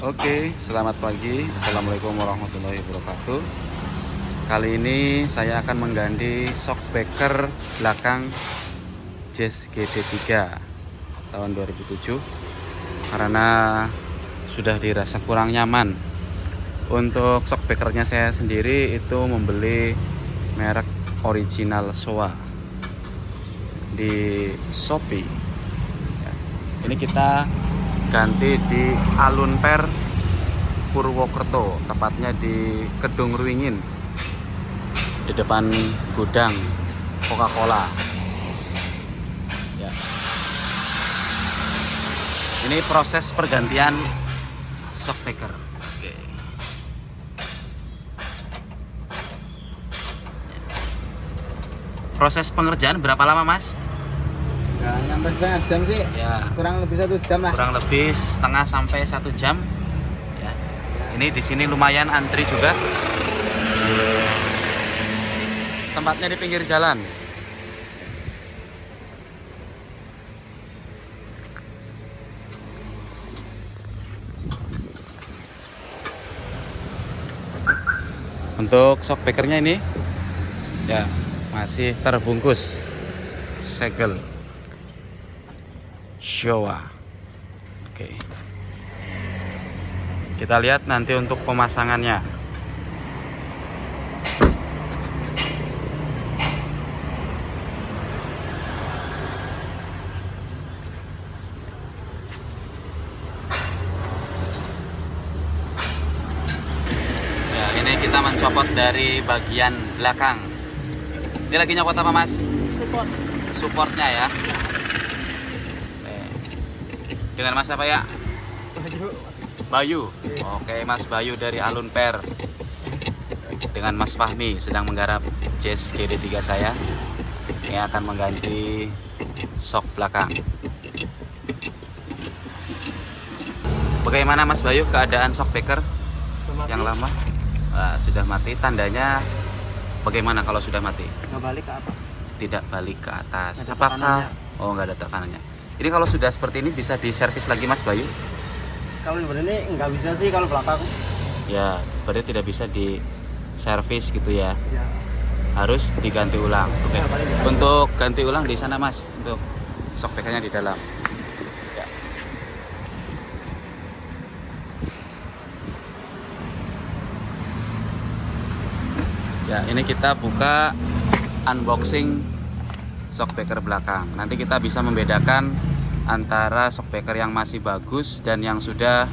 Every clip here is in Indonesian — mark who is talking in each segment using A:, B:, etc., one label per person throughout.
A: Oke, selamat pagi. Assalamualaikum warahmatullahi wabarakatuh. Kali ini saya akan mengganti shockbreaker belakang Jazz GD3 tahun 2007 karena sudah dirasa kurang nyaman. Untuk shockbreakernya saya sendiri itu membeli merek original Showa di Shopee. Ini kita ganti di Alunper Purwokerto, tepatnya di Kedung Ruingin, di depan gudang Coca-Cola. Ya. Ini proses pergantian shockbreaker. Oke. Proses pengerjaan berapa lama, Mas?
B: Nggak nyampe setengah jam sih,
A: Ya,
B: kurang lebih 1 jam lah.
A: kurang lebih setengah sampai 1 jam. Ya. Ini di sini lumayan antri juga. Tempatnya di pinggir jalan. Untuk shockbreakernya ini ya masih terbungkus segel Showa. Oke. Kita lihat nanti untuk pemasangannya. Ya, ini kita mencopot dari bagian belakang. Ini lagi nyopot apa, Mas?
B: Support.
A: Supportnya ya. Oke. Dengan Mas apa ya? Bayu. Oke, Mas Bayu dari Alunper. Dengan Mas Fahmi sedang menggarap Jazz GD3 saya. Ini akan mengganti shock belakang. Bagaimana Mas Bayu keadaan shockbreaker yang lama? Sudah mati. Tandanya bagaimana kalau sudah mati?
B: Nggak balik ke atas.
A: Tidak balik ke atas.
B: Nggak ada
A: Apakah?
B: tekanannya.
A: Oh, nggak ada tekanannya. Ini kalau sudah seperti ini bisa diservis lagi, Mas Bayu?
B: Kalau ini nggak bisa sih kalau belakang.
A: Ya, berarti tidak bisa diservis gitu ya.
B: Ya.
A: Harus diganti ulang. Oke.
B: Ya, paling diganti.
A: Untuk ganti ulang di sana, Mas. Untuk shockbreakernya di dalam. Ya. Ya, ini kita buka unboxing shockbreaker belakang. Nanti kita bisa membedakan antara shockbreaker yang masih bagus dan yang sudah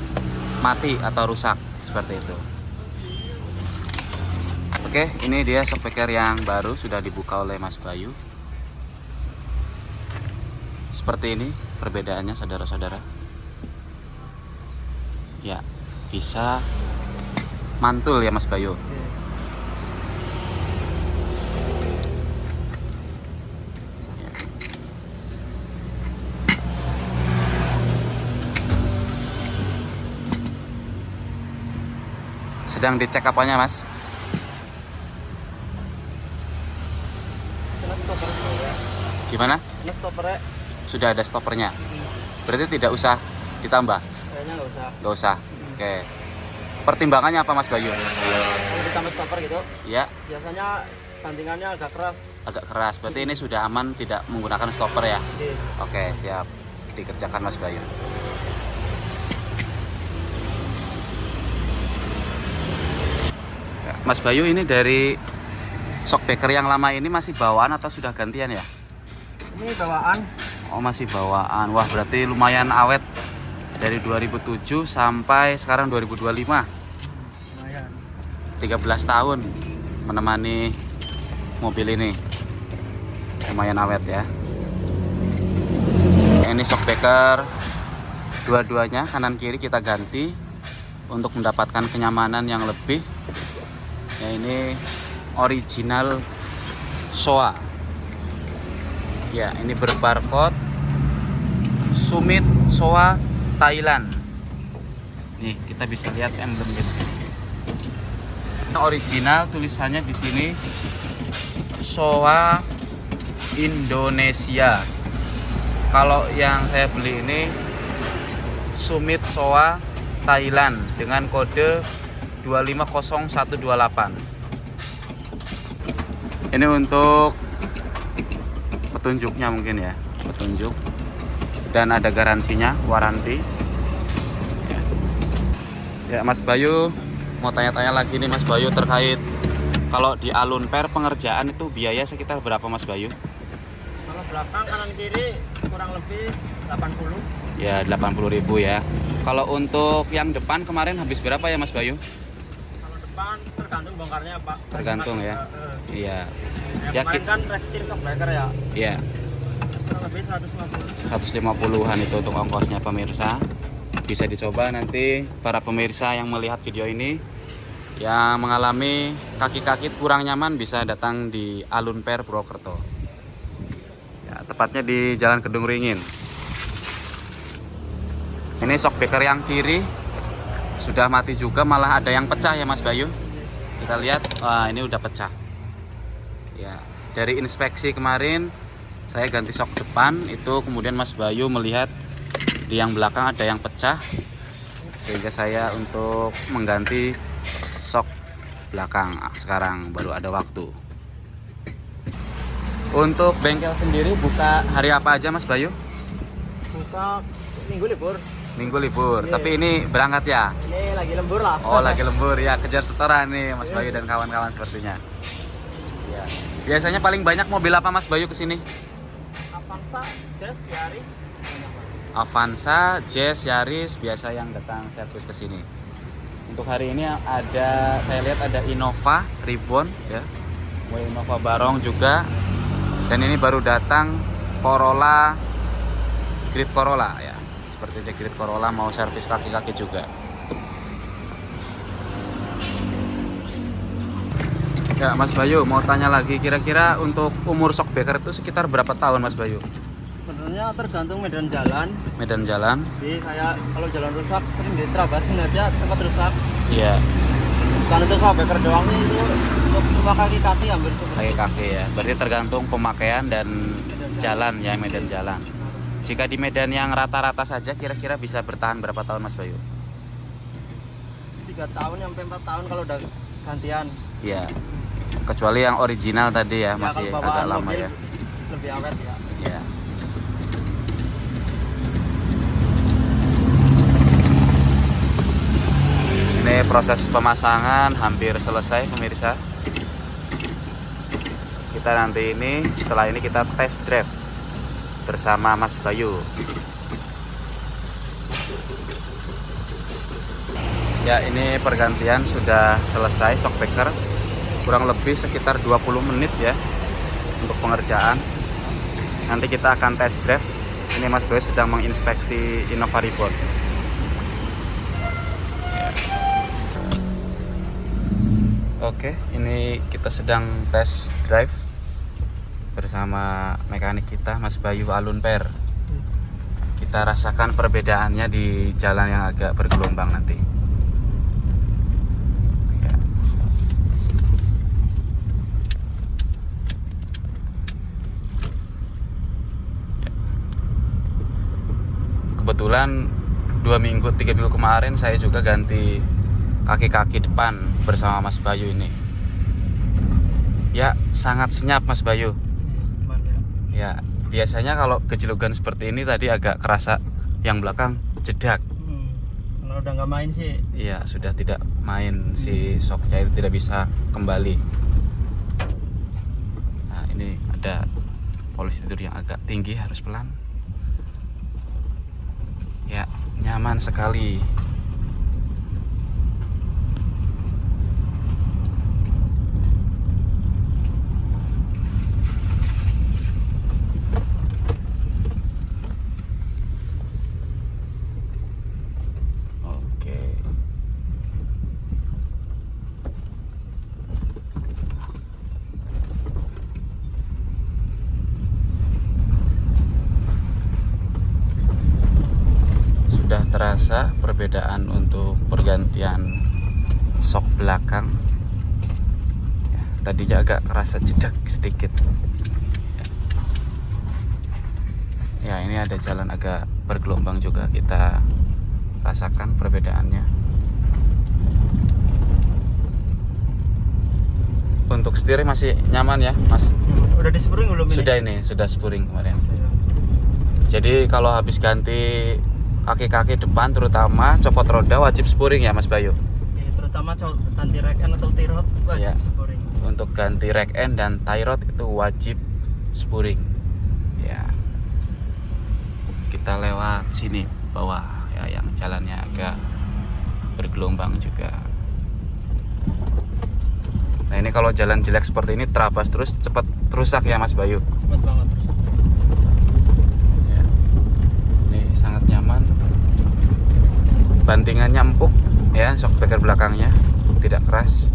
A: mati atau rusak seperti itu. Oke, ini dia shockbreaker yang baru sudah dibuka oleh Mas Bayu. Seperti ini perbedaannya, saudara-saudara. Ya, bisa mantul ya Mas Bayu. Sedang dicek apanya, Mas?
B: Ini stopper ya.
A: Gimana?
B: Ini stoppernya.
A: Sudah ada stoppernya. Berarti tidak usah ditambah?
B: Kayaknya nggak usah.
A: Nggak usah. Oke. Pertimbangannya apa, Mas Bayu?
B: Kalau ditambah stopper gitu,
A: Ya,
B: biasanya bantingannya agak keras.
A: agak keras. Berarti ini sudah aman tidak menggunakan stopper ya?
B: Oke.
A: Oke, siap. Dikerjakan Mas Bayu. Ya, Mas Bayu, ini dari shockbreaker yang lama ini masih bawaan atau sudah gantian ya?
B: Ini bawaan.
A: Oh, masih bawaan. Wah, berarti lumayan awet. Dari 2007 sampai sekarang 2025.
B: Lumayan.
A: 13 tahun menemani mobil ini. Lumayan awet ya. Ini shockbreaker dua-duanya kanan kiri kita ganti untuk mendapatkan kenyamanan yang lebih. Ya, ini original Showa. Ya, ini berbarcode Summit Showa Thailand. Nih, kita bisa lihat emblemnya di sini. Original tulisannya di sini Showa Indonesia. Kalau yang saya beli ini Summit Showa Thailand dengan kode 250128. Ini untuk petunjuknya mungkin ya, petunjuk, dan ada garansinya, waranti. Ya Mas Bayu, mau tanya-tanya lagi nih Mas Bayu terkait kalau di alun per pengerjaan itu biaya sekitar berapa Mas Bayu?
B: Kalau belakang kanan kiri kurang lebih 80.
A: Ya 80.000 ya. Kalau untuk yang depan kemarin habis berapa ya Mas Bayu?
B: Kalau depan tergantung bongkarnya Pak.
A: Tergantung ya. Iya.
B: Ya, kemarin kan rekstir shockbreaker ya.
A: Iya.
B: Kurang lebih 150.
A: 150-an itu untuk ongkosnya pemirsa. Bisa dicoba nanti para pemirsa yang melihat video ini yang mengalami kaki-kaki kurang nyaman bisa datang di Alun Per Purwokerto. Ya, tepatnya di Jalan Kedung Ringin. Ini shockbreaker yang kiri sudah mati juga, malah ada yang pecah ya Mas Bayu. Kita lihat, wah ini udah pecah. Ya, dari inspeksi kemarin saya ganti shock depan itu, kemudian Mas Bayu melihat di yang belakang ada yang pecah, sehingga saya untuk mengganti shock belakang. Sekarang baru ada waktu. Untuk bengkel sendiri buka hari apa aja Mas Bayu?
B: Buka minggu libur.
A: Minggu libur,
B: Iya.
A: tapi ini berangkat ya?
B: Ini lagi lembur lah.
A: Oh lagi lembur ya, kejar setoran nih Mas Bayu dan kawan-kawan sepertinya. Ya. Biasanya paling banyak mobil apa Mas Bayu kesini?
B: Avanza, Jazz, Yaris.
A: Avanza, Jazz, Yaris biasa yang datang servis ke sini. Untuk hari ini ada, saya lihat ada Innova Ribbon ya, Innova Barong juga, dan ini baru datang Corolla, Grid Corolla ya, seperti di Grid Corolla mau servis kaki-kaki juga. Ya Mas Bayu, mau tanya lagi, kira-kira untuk umur shockbreaker itu sekitar berapa tahun Mas Bayu?
B: Sebenarnya tergantung medan jalan.
A: Medan jalan?
B: Jadi kayak kalau jalan rusak sering diterabasin aja cepat rusak.
A: Iya.
B: Bukan untuk shockbreaker doang nih, itu untuk semua kaki-kaki hampir semua.
A: Kaki-kaki ya. Berarti tergantung pemakaian dan jalan ya, medan jalan. Jika di medan yang rata-rata saja kira-kira bisa bertahan berapa tahun Mas Bayu?
B: 3 tahun sampai 4 tahun kalau udah gantian.
A: Iya. Kecuali yang original tadi ya, masih
B: kalau bawaan
A: agak lama
B: mobil
A: ya.
B: Lebih awet ya.
A: Iya. Ini proses pemasangan hampir selesai pemirsa. Kita nanti ini, setelah ini kita test drive bersama Mas Bayu. Ya ini pergantian sudah selesai shockbreaker, kurang lebih sekitar 20 menit ya untuk pengerjaan. Nanti kita akan test drive. Ini Mas Bayu sedang menginspeksi Innova Ribbon. Oke, ini kita sedang test drive bersama mekanik kita Mas Bayu Alun Per. Kita rasakan perbedaannya di jalan yang agak bergelombang nanti. Ya. Ya. Kebetulan 3 minggu kemarin saya juga ganti kaki-kaki depan bersama Mas Bayu ini. Ya, sangat senyap Mas Bayu. Ya, biasanya kalau gejologan seperti ini tadi agak kerasa yang belakang jedak.
B: Kalau udah nggak main sih.
A: Iya, sudah tidak main si shocknya itu tidak bisa kembali. Nah, ini ada polis tidur yang agak tinggi, harus pelan. Ya, nyaman sekali. Terasa perbedaan untuk pergantian shock belakang ya, tadinya agak kerasa jedak sedikit ya. Ini ada jalan agak bergelombang juga, kita rasakan perbedaannya. Untuk setir masih nyaman ya Mas?
B: Udah di spring belum ini?
A: Sudah, ini sudah spuring kemarin.
B: Ya.
A: Jadi kalau habis ganti kaki-kaki depan terutama copot roda wajib spuring ya Mas Bayu?
B: Ya, terutama ganti rack end atau tie rod wajib
A: Iya.
B: spring.
A: Untuk ganti rack end dan tie rod itu wajib spuring ya. Kita lewat sini bawah ya, yang jalannya agak bergelombang juga. Nah ini kalau jalan jelek seperti ini terabas terus cepat rusak ya Mas Bayu.
B: Cepet banget.
A: Ya. Ini sangat nyaman. Bantingannya empuk ya, shockbreaker belakangnya tidak keras.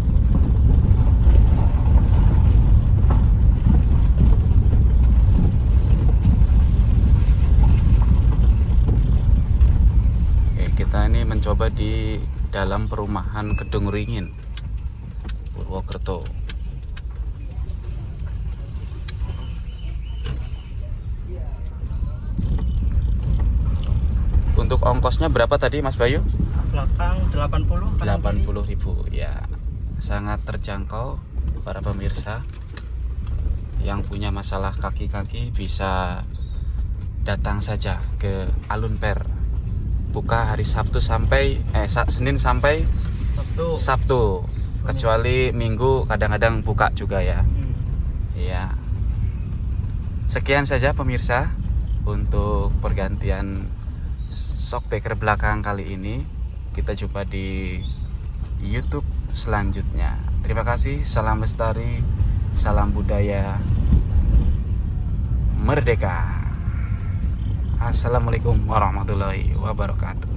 A: Oke, kita ini mencoba di dalam perumahan Kedung Ringin, Purwokerto. Untuk ongkosnya berapa tadi Mas Bayu?
B: Belakang 80, kanan kiri
A: 80.000 ya, sangat terjangkau para pemirsa. Yang punya masalah kaki-kaki bisa datang saja ke Alun Per. Buka hari Sabtu sampai Senin sampai
B: Sabtu.
A: Sabtu. Kecuali Minggu kadang-kadang buka juga ya. Iya. Sekian saja pemirsa untuk pergantian shockbreaker belakang kali ini. Kita jumpa di YouTube selanjutnya. Terima kasih. Salam lestari, salam budaya, merdeka. Assalamualaikum warahmatullahi wabarakatuh.